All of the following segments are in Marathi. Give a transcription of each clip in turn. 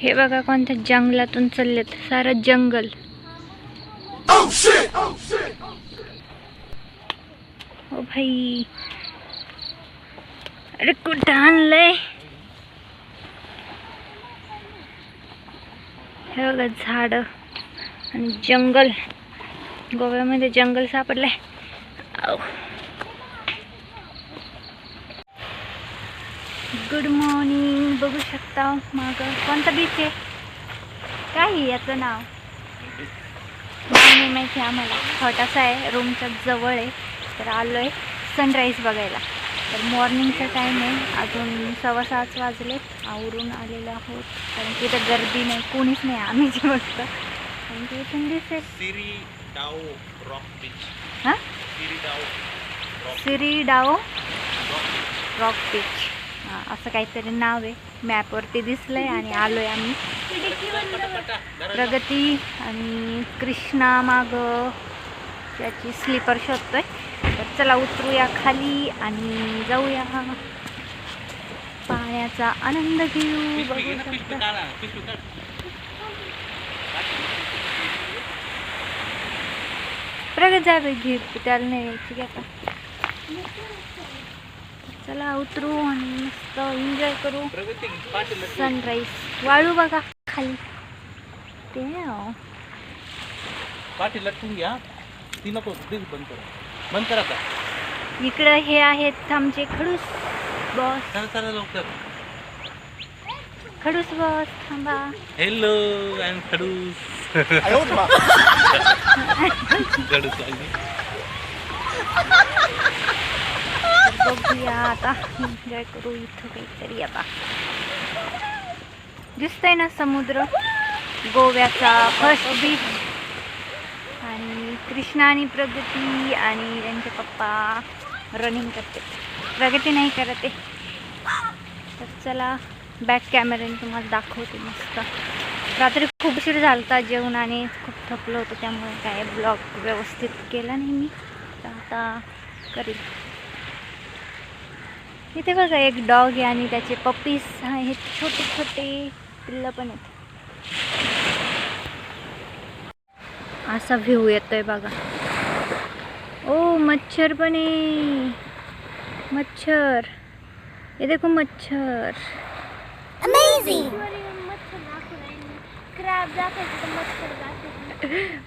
हे बघा कोणत्या जंगलातून चाललेत, सारं जंगल. ओ भाई, अरे कुठं आणलंय? हे बघा झाड आणि जंगल. गोव्यामध्ये जंगल सापडलंय. Good morning. बघू शकता मागं कोणता बीच आहे, काय याचं नाव नाही माहिती आम्हाला. छोटासा आहे, रूमच्या जवळ आहे. तर आलो आहे सनराईज बघायला. तर मॉर्निंगचा टाईम आहे, अजून 6:15 वाजलेत. आवरून आलेलो आहोत कारण की इथं गर्दी नाही, कोणीच नाही, आम्ही जे बघतो. कारण की इथून दिसेल हां सिरीडाओ रॉक बीच असं काहीतरी नाव आहे. मॅपवरती दिसलंय आणि आलोय आम्ही. प्रगती आणि कृष्णा माग त्याची स्लीपर शोधतोय. तर चला उतरूया खाली आणि जाऊया, पाण्याचा आनंद घेऊ. बघू शकता प्रगत जाय घे, त्याला नाही यायची आता. चला उतरू आणि मस्त एन्जॉय करू सनराईज. वाळू बघा खाली, ते पाठी लटकून घ्या, ती नको बंद करा, बंद करा आता. इकडं हे आहेत आमचे खडूस बॉस. चला लवकर. खडूस बॉस थांबा. हॅलो, आय एम खडूस. खडूस बघूया आता, एन्जॉय करू इथं काहीतरी. आता दिसतंय ना समुद्र, गोव्याचा फर्स्ट बीच. आणि कृष्णा आणि प्रगती आणि त्यांचे पप्पा रनिंग करते. प्रगती नाही करते. तर चला बॅक कॅमेऱ्याने तुम्हाला दाखवते. मस्त रात्री खूप उशीर झालता जेवण आणि खूप थकलो होतो, त्यामुळे काय ब्लॉग व्यवस्थित केला नाही मी. तर आता करेल. इथे बघा एक डॉग आहे आणि त्याचे पप्पीज आहेत, छोटे छोटे पिल्लं पण आहेत. असा व्ह्यू येतोय बघा. ओ मच्छर पण आहे, मच्छर. ये देखो मच्छर. अमेजिंग.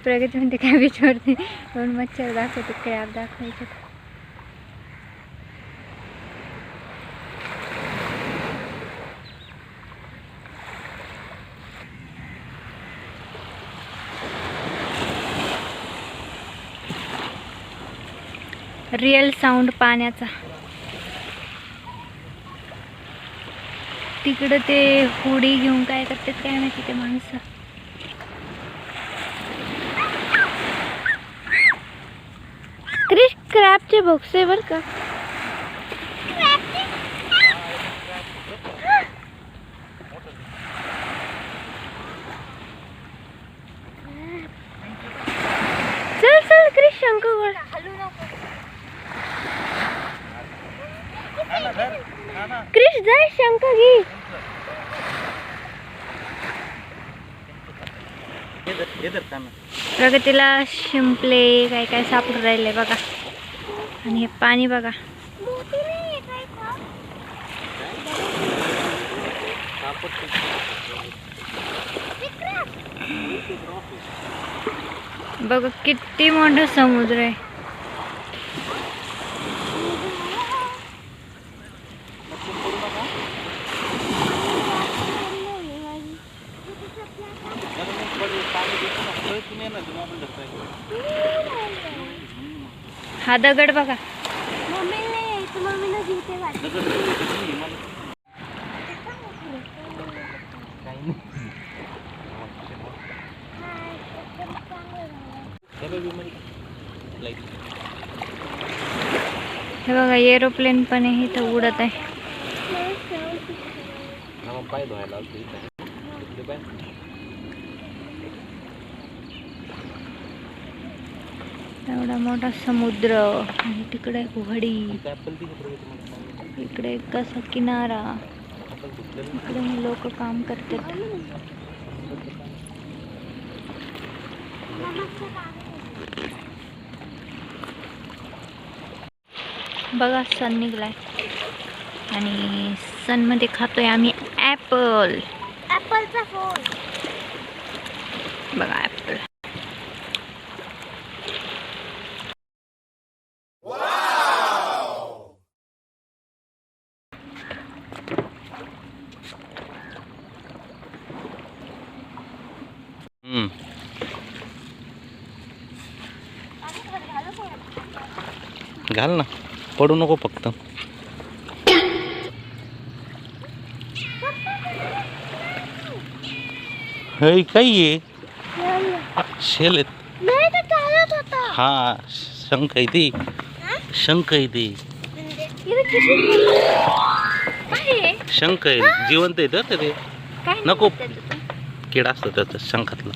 प्रगती म्हणते काय बीचवरती दोन मच्छर दाखवते, क्रॅब दाखवायचे. रिअल साऊंड पाण्याचा. तिकडं ते होडी घेऊन काय करतात काय माहिती ते माणसं. क्रिश क्रॅबचे बॉक्स आहे बरं का. चल चल क्रिश, शंकर क्रिश जाय, शंख घे. प्रगतीला शिंपले काय काय सापडून राहिले बघा. आणि हे पाणी बघा. बघा किती मोठा समुद्र आहे. हा दगड बघा. हे बघा एरोप्लेन पण आहे, इथं उडत आहे. एवढा मोठा समुद्र आणि तिकडे होडी, इकडे कसा किनारा. इकडे लोक काम करतात. बघा सन निघलाय आणि सन मध्ये खातोय आम्ही ऍपल. ऍपलचा फोन. बघा ऍपल. घाल ना, पडू नको फक्त. हे काही आहे शेल आहेत. नाही तर चालत होता. हा शंख आहे ती, शंख आहे ती, शंख आहे जिवंत आहे तर ते. नको, किडा असतो त्याचा शंखातला.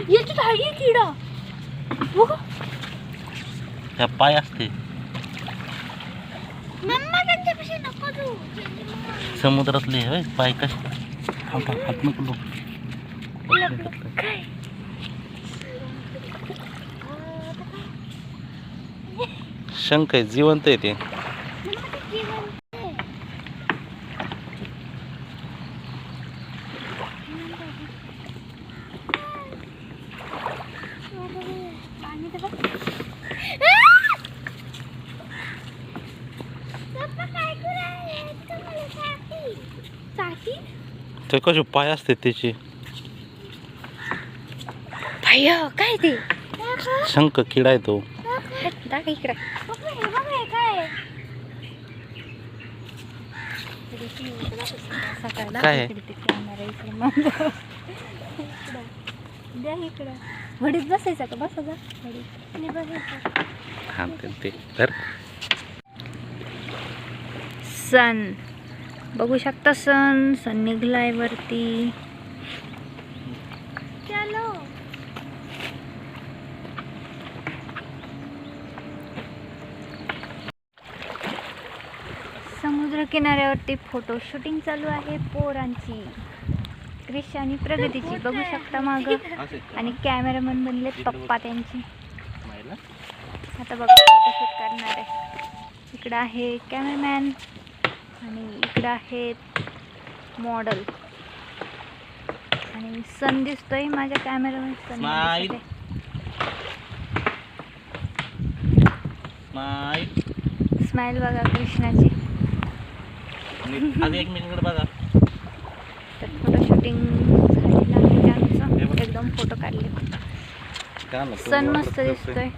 किडा त्या पाय असते. मम्मा त्यांच्यापाशी नको जाऊ. समुद्रातले होय पाय कसे. हात नको लो. शंख आहे जिवंत आहे ते. ते कसे पाय असते त्याचे. काय ते शंख किडा आहे तो. इकडे काय आहे? द्या इकडं. घडीत बसायचं का? बसा जा हा ते तर. सन बघू शकता. सन निघलाय वरती. चलो. समुद्र किनाऱ्यावरती फोटो शूटिंग चालू आहे पोरांची, क्रिश आणि प्रगतीची. बघू शकता माग. आणि कॅमेरामन बनले पप्पा त्यांची. आता बघा फोटोशूट करणार आहे. इकडं आहे कॅमेरामॅन आणि इकडं आहेत मॉडल. आणि सन दिसतोय माझ्या कॅमेरामॅन. सन स्माइल बघा कृष्णाची. एक मिनिट बघा. तर फोटो शूटिंग झालेलं आहे आमचं. एकदम फोटो काढले. सन मस्त दिसतोय.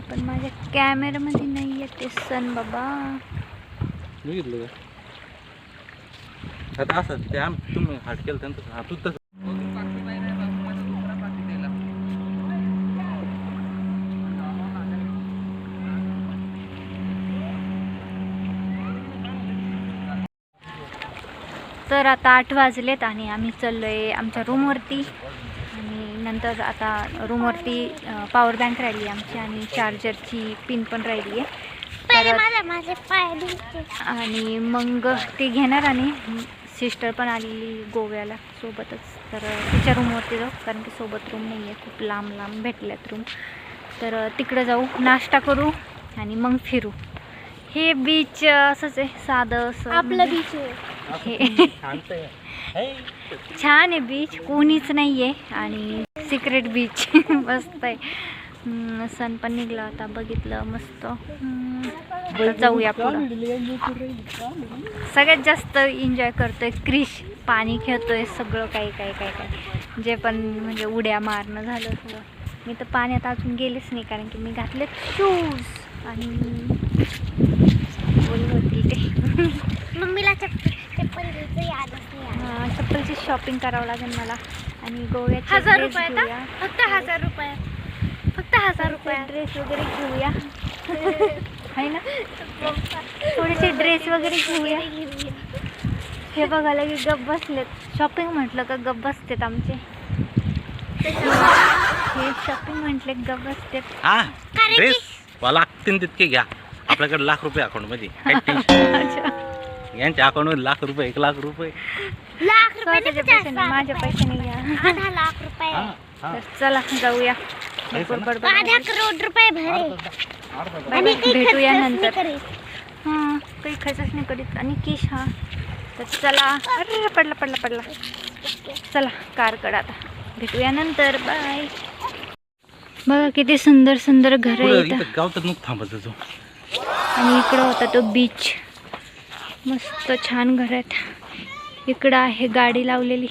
पण माझ्या कॅमेरामध्ये नाही आहे ते सन बाबा. बघितलं का आता असं ते तुम्ही हाट केलं त्यांचं हातून तसं. तर आता 8 वाजलेत आणि आम्ही चाललोय आमच्या रूमवरती. आणि नंतर आता रूमवरती पॉवर बँक राहिली आमची आणि चार्जरची पिन पण राहिली आहे. माझे पाय दुखते. आणि मग ते घेणार. आणि सिस्टर पण आलेली गोव्याला सोबतच. तर तिच्या रूमवरती जाऊ कारण की सोबत रूम नाही आहे. खूप लांब लांब भेटल्यात रूम. तर तिकडे जाऊ, नाश्ता करू आणि मग फिरू. हे बीच असंच आहे साधं असं. आपलं बीच हे छान आहे बीच. कोणीच नाही आहे आणि सिक्रेट बीच मस्त आहे. सन पण निघला होता बघितलं मस्त. जाऊया पुढं. सगळ्यात जास्त एन्जॉय करतोय क्रिश. पाणी खेळतोय सगळं काही काय काय काय जे पण म्हणजे उड्या मारणं झालं सगळं. मी तर पाण्यात अजून गेलेच नाही कारण की मी घातले शूज आणि होती ते. मम्मीला चप्पल घ्यायचं यादच नाही. चप्पलची शॉपिंग करावं लागेल मला. आणि गोव्याचे 1000 ड्रेस रुपये घेऊया. फक्त 1000 रुपये. फक्त 1000 रुपये. ड्रेस वगैरे घेऊया आहे ना. थोडेसे ड्रेस वगैरे घेऊया. हे बघायला की गप बसलेत. शॉपिंग म्हटलं का गप बसतेत आमचे. हे शॉपिंग म्हटले गप बसतेत. हा ड्रेस लागतील तितके घ्या. आपल्याकडे लाख रुपये अकाउंट मध्ये. अच्छा. यांच्या अकाउंटवर लाख रुपये 1 लाख रुपये. लाख रुपये स्वतःच्या पैशाने माझ्या पैशाने या. 8 लाख रुपये हा, हा. तर चला जाऊया. भरपूर बडबड. 8 करोड रुपये भरे बाय बाय. भेटूया नंतर. हां काही खर्चच नाही करीत आणि किश हा. तर चला. अरे पडला पडला पडला. चला कार कड आता. भेटूया नंतर. बाय. बघा किती सुंदर सुंदर घर आहे पुढं इथं. इथं गावतात नुक थांबत जो. आणि इकडं होता तो बीच. मस्त छान घर आहेत. इकडं आहे गाडी लावलेली.